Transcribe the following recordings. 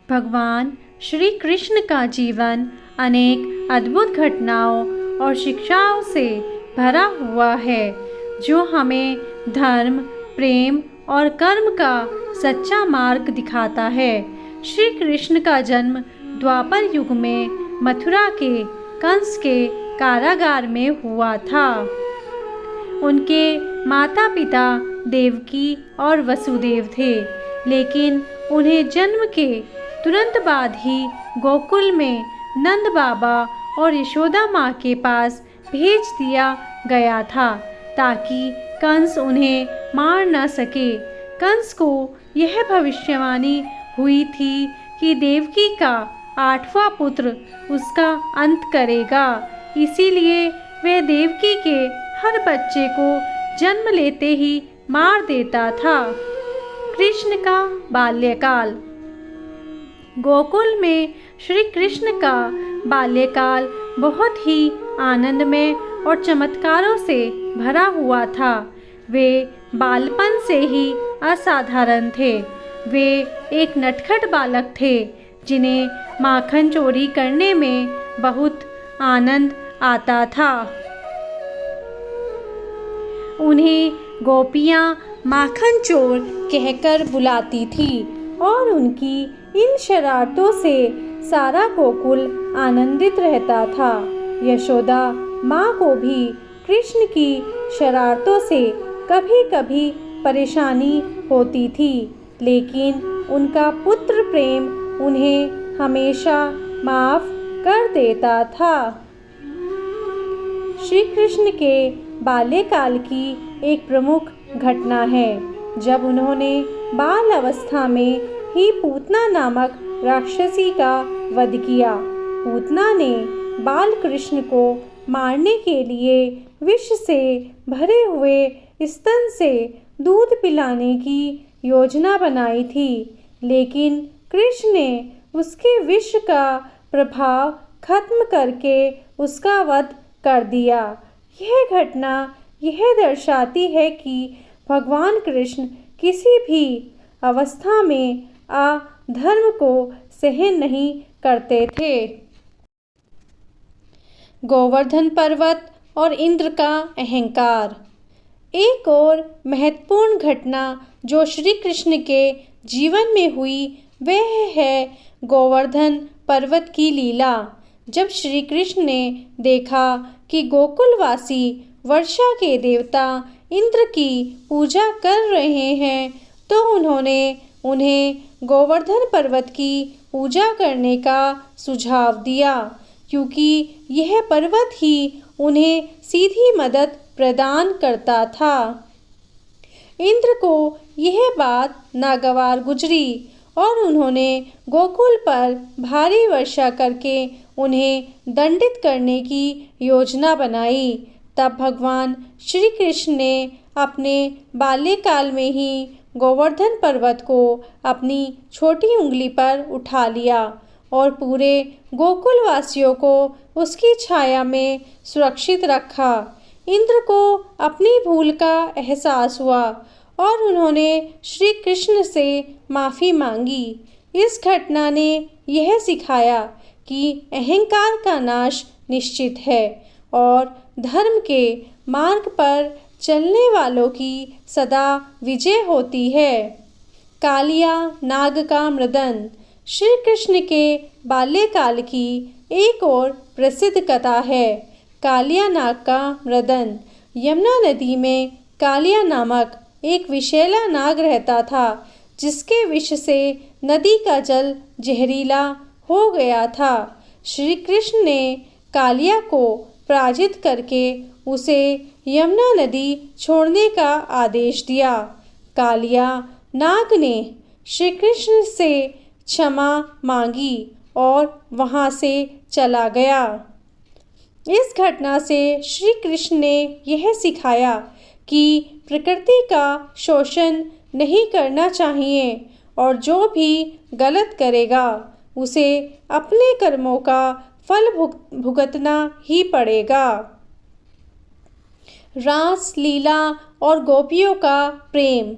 भगवान श्री कृष्ण का जीवन अनेक अद्भुत घटनाओं और शिक्षाओं से भरा हुआ है, जो हमें धर्म, प्रेम और कर्म का सच्चा मार्ग दिखाता है। श्री कृष्ण का जन्म द्वापर युग में मथुरा के कंस के कारागार में हुआ था। उनके माता पिता देवकी और वसुदेव थे, लेकिन उन्हें जन्म के तुरंत बाद ही गोकुल में नंद बाबा और यशोदा माँ के पास भेज दिया गया था, ताकि कंस उन्हें मार न सके। कंस को यह भविष्यवाणी हुई थी कि देवकी का 8वां पुत्र उसका अंत करेगा, इसीलिए वह देवकी के हर बच्चे को जन्म लेते ही मार देता था। कृष्ण का बाल्यकाल। गोकुल में श्री कृष्ण का बाल्यकाल बहुत ही आनंदमय और चमत्कारों से भरा हुआ था। वे बालपन से ही असाधारण थे। वे एक नटखट बालक थे, जिन्हें माखन चोरी करने में बहुत आनंद आता था। उन्हें गोपियाँ माखन चोर कहकर बुलाती थी और उनकी इन शरारतों से सारा गोकुल आनंदित रहता था। यशोदा माँ को भी कृष्ण की शरारतों से कभी कभी परेशानी होती थी, लेकिन उनका पुत्र प्रेम उन्हें हमेशा माफ़ कर देता था। श्री कृष्ण के बाल्यकाल की एक प्रमुख घटना है, जब उन्होंने बाल अवस्था में ही पूतना नामक राक्षसी का वध किया। पूतना ने बाल कृष्ण को मारने के लिए विष से भरे हुए स्तन से दूध पिलाने की योजना बनाई थी, लेकिन कृष्ण ने उसके विष का प्रभाव खत्म करके उसका वध कर दिया। यह घटना यह दर्शाती है कि भगवान कृष्ण किसी भी अवस्था में अधर्म को सहन नहीं करते थे। गोवर्धन पर्वत और इंद्र का अहंकार। एक और महत्वपूर्ण घटना जो श्री कृष्ण के जीवन में हुई वह है गोवर्धन पर्वत की लीला। जब श्री कृष्ण ने देखा कि गोकुलवासी वर्षा के देवता इंद्र की पूजा कर रहे हैं, तो उन्होंने उन्हें गोवर्धन पर्वत की पूजा करने का सुझाव दिया, क्योंकि यह पर्वत ही उन्हें सीधी मदद प्रदान करता था। इंद्र को यह बात नागवार गुजरी और उन्होंने गोकुल पर भारी वर्षा करके उन्हें दंडित करने की योजना बनाई। तब भगवान श्री कृष्ण ने अपने बाल्यकाल में ही गोवर्धन पर्वत को अपनी छोटी उंगली पर उठा लिया और पूरे गोकुलवासियों को उसकी छाया में सुरक्षित रखा। इंद्र को अपनी भूल का एहसास हुआ और उन्होंने श्री कृष्ण से माफ़ी मांगी। इस घटना ने यह सिखाया कि अहंकार का नाश निश्चित है और धर्म के मार्ग पर चलने वालों की सदा विजय होती है। कालिया नाग का मृदन। श्री कृष्ण के बाल्यकाल की एक और प्रसिद्ध कथा है कालिया नाग का मृदन। यमुना नदी में कालिया नामक एक विषैला नाग रहता था, जिसके विष से नदी का जल जहरीला हो गया था। श्री कृष्ण ने कालिया को पराजित करके उसे यमुना नदी छोड़ने का आदेश दिया। कालिया नाग ने श्री कृष्ण से क्षमा मांगी और वहाँ से चला गया। इस घटना से श्री कृष्ण ने यह सिखाया कि प्रकृति का शोषण नहीं करना चाहिए और जो भी गलत करेगा उसे अपने कर्मों का फल भुगतना ही पड़ेगा। रास लीला और गोपियों का प्रेम।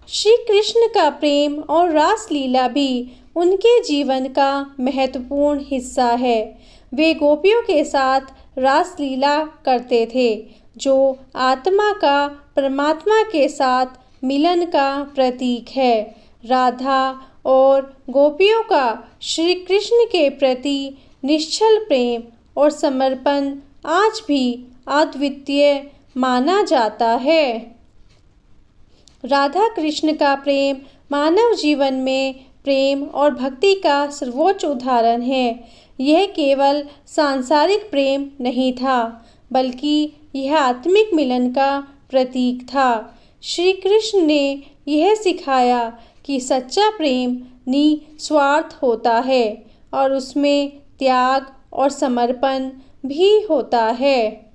श्री कृष्ण का प्रेम और रास लीला भी उनके जीवन का महत्वपूर्ण हिस्सा है। वे गोपियों के साथ रासलीला करते थे, जो आत्मा का परमात्मा के साथ मिलन का प्रतीक है। राधा और गोपियों का श्री कृष्ण के प्रति निश्चल प्रेम और समर्पण आज भी अद्वितीय माना जाता है। राधा कृष्ण का प्रेम मानव जीवन में प्रेम और भक्ति का सर्वोच्च उदाहरण है। यह केवल सांसारिक प्रेम नहीं था, बल्कि यह आत्मिक मिलन का प्रतीक था। श्री कृष्ण ने यह सिखाया कि सच्चा प्रेम निस्वार्थ होता है और उसमें त्याग और समर्पण भी होता है।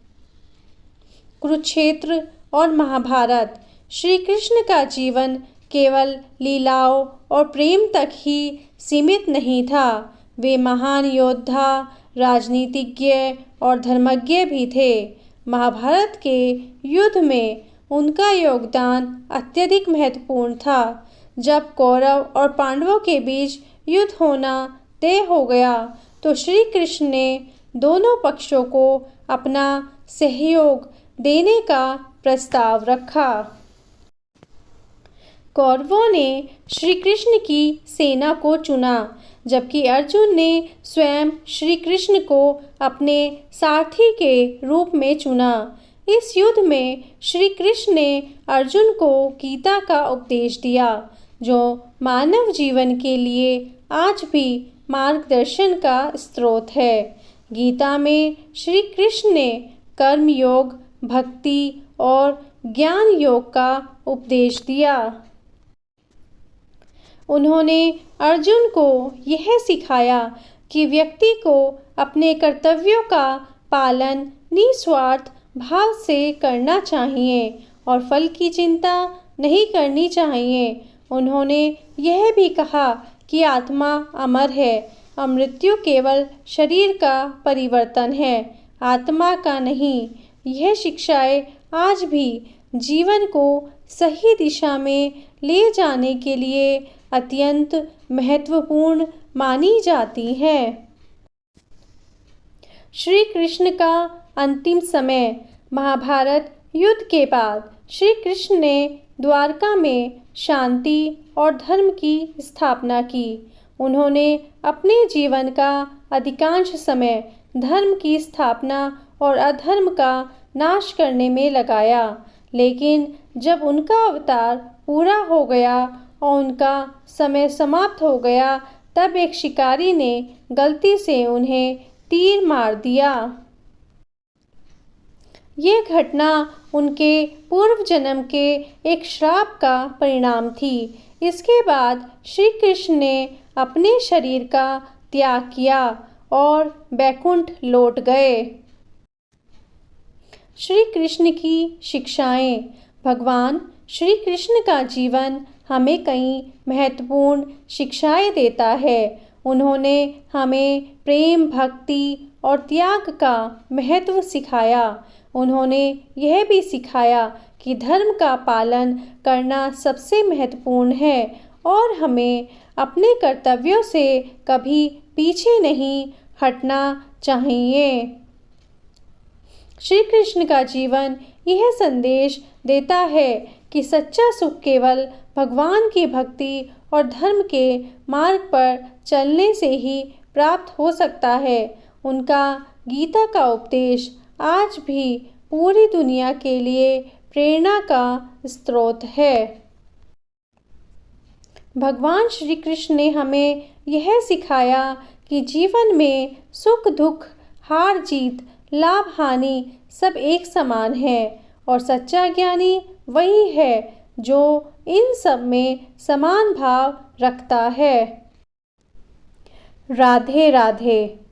कुरुक्षेत्र और महाभारत। श्री कृष्ण का जीवन केवल लीलाओं और प्रेम तक ही सीमित नहीं था। वे महान योद्धा, राजनीतिज्ञ और धर्मज्ञ भी थे। महाभारत के युद्ध में उनका योगदान अत्यधिक महत्वपूर्ण था। जब कौरव और पांडवों के बीच युद्ध होना तय हो गया, तो श्री कृष्ण ने दोनों पक्षों को अपना सहयोग देने का प्रस्ताव रखा। कौरवों ने श्री कृष्ण की सेना को चुना, जबकि अर्जुन ने स्वयं श्री कृष्ण को अपने सारथी के रूप में चुना। इस युद्ध में श्री कृष्ण ने अर्जुन को गीता का उपदेश दिया, जो मानव जीवन के लिए आज भी मार्गदर्शन का स्रोत है। गीता में श्री कृष्ण ने कर्म योग, भक्ति और ज्ञान योग का उपदेश दिया। उन्होंने अर्जुन को यह सिखाया कि व्यक्ति को अपने कर्तव्यों का पालन निस्वार्थ भाव से करना चाहिए और फल की चिंता नहीं करनी चाहिए। उन्होंने यह भी कहा कि आत्मा अमर है और मृत्यु केवल शरीर का परिवर्तन है, आत्मा का नहीं। यह शिक्षाएं आज भी जीवन को सही दिशा में ले जाने के लिए अत्यंत महत्वपूर्ण मानी जाती हैं। श्री कृष्ण का अंतिम समय। महाभारत युद्ध के बाद श्री कृष्ण ने द्वारका में शांति और धर्म की स्थापना की। उन्होंने अपने जीवन का अधिकांश समय धर्म की स्थापना और अधर्म का नाश करने में लगाया। लेकिन जब उनका अवतार पूरा हो गया और उनका समय समाप्त हो गया, तब एक शिकारी ने गलती से उन्हें तीर मार दिया। ये घटना उनके पूर्व जन्म के एक श्राप का परिणाम थी। इसके बाद श्री कृष्ण ने अपने शरीर का त्याग किया और बैकुंठ लौट गए। श्री कृष्ण की शिक्षाएं। भगवान श्री कृष्ण का जीवन हमें कई महत्वपूर्ण शिक्षाएं देता है। उन्होंने हमें प्रेम, भक्ति और त्याग का महत्व सिखाया। उन्होंने यह भी सिखाया कि धर्म का पालन करना सबसे महत्वपूर्ण है और हमें अपने कर्तव्यों से कभी पीछे नहीं हटना चाहिए। श्री कृष्ण का जीवन यह संदेश देता है कि सच्चा सुख केवल भगवान की भक्ति और धर्म के मार्ग पर चलने से ही प्राप्त हो सकता है। उनका गीता का उपदेश आज भी पूरी दुनिया के लिए प्रेरणा का स्रोत है। भगवान श्री कृष्ण ने हमें यह सिखाया कि जीवन में सुख दुख, हार जीत, लाभ हानि सब एक समान है और सच्चा ज्ञानी वही है जो इन सब में समान भाव रखता है। राधे राधे।